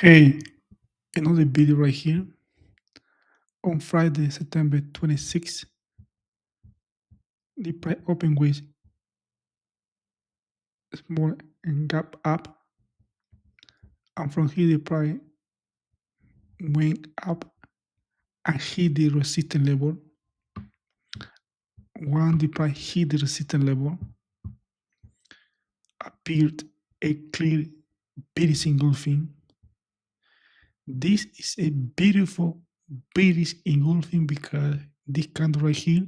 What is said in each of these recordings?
Hey, another video right here. On Friday, September 26th, the price opened with small and gap up, and from here the price went up and hit the resistance level. When the price hit the resistance level, appeared a clear bearish engulfing. This is a beautiful bearish engulfing because this candle right here,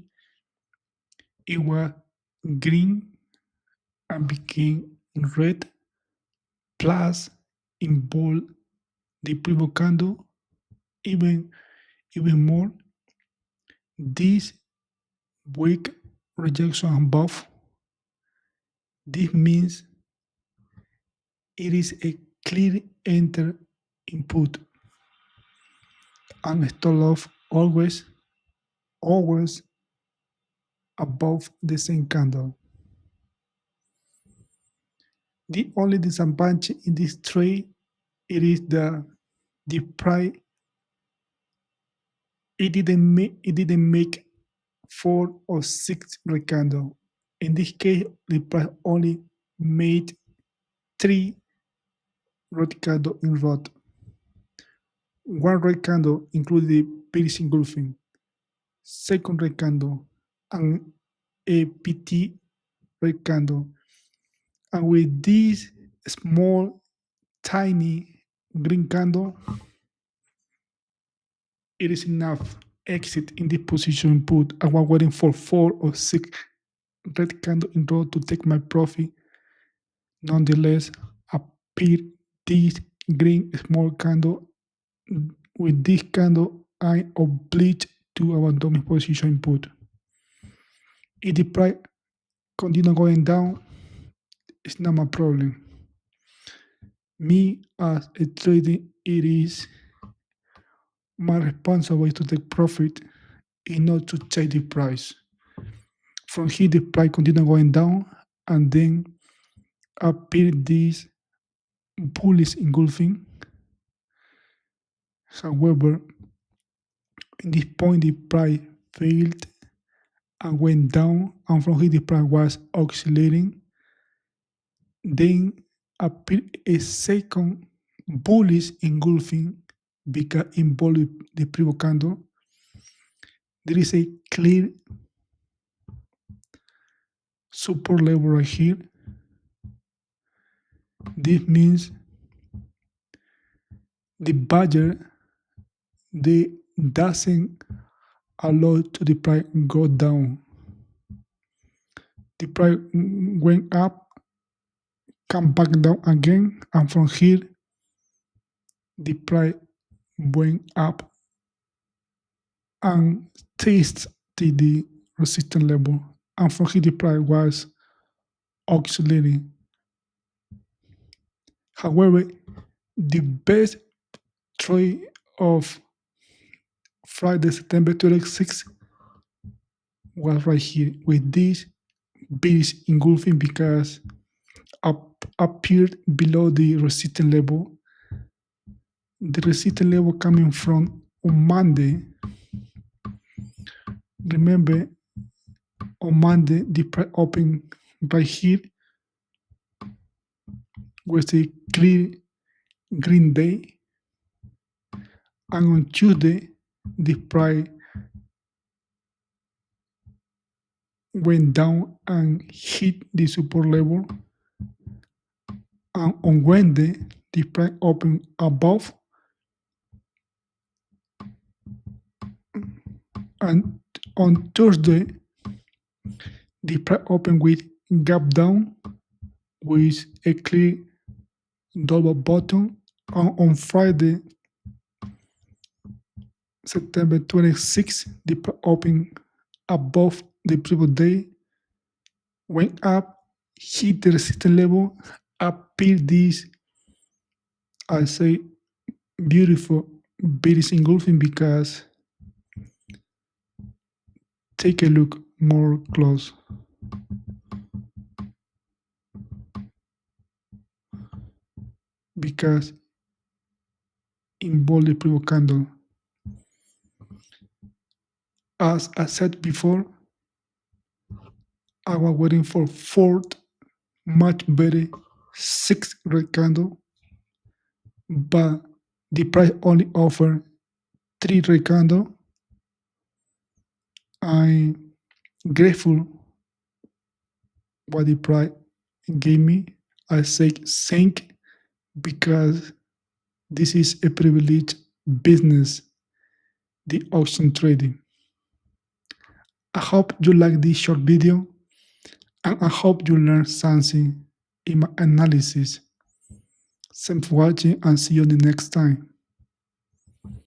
it was green and became red plus in bold the previous candle even more. This weak rejection above, this means it is a clear enter input and stop loss always above the same candle. The only disadvantage in this trade it is the price it didn't make 4 or 6 red candle. In this case, the price only made 3 red candle in rot. One red candle included the bearish engulfing, second red candle, and a PT red candle. And with this small, tiny green candle, it is enough exit in this position put. I was waiting for 4 or 6 red candle in row to take my profit. Nonetheless, appear this green small candle. With this candle, I obliged to abandon my position input. If the price continue going down, it's not my problem. Me as a trader, it is my responsibility to take profit and not to check the price. From here, the price continue going down, and then appear this bullish engulfing. However, in this point, the price failed and went down, and from here, the price was oscillating. Then appeared a second bullish engulfing because involved the previous candle. There is a clear support level right here. This means the buyer they doesn't allow to the price go down. The price went up, come back down again, and from here the price went up and tested the resistance level, and from here the price was oscillating. However, the best trade of Friday, September 26th was right here with this bearish engulfing because appeared below the resistance level. The resistance level coming from on Monday. Remember, on Monday, the price open right here was a clear green day. And on Tuesday, the price went down and hit the support level. And on Wednesday, the price opened above. And on Thursday, the price opened with gap down with a clear double bottom. And on Friday, September 26th, the price opened above the previous day, went up, hit the resistance level, appeared this, I say, beautiful bearish engulfing because take a look more close. Because in boldly previous candle. As I said before, I was waiting for fourth, much better, sixth red candle, but the price only offered three red candle. I'm grateful what the price gave me. I say thank because this is a privileged business, the option trading. I hope you like this short video and I hope you learn something in my analysis. Thanks for watching and see you the next time.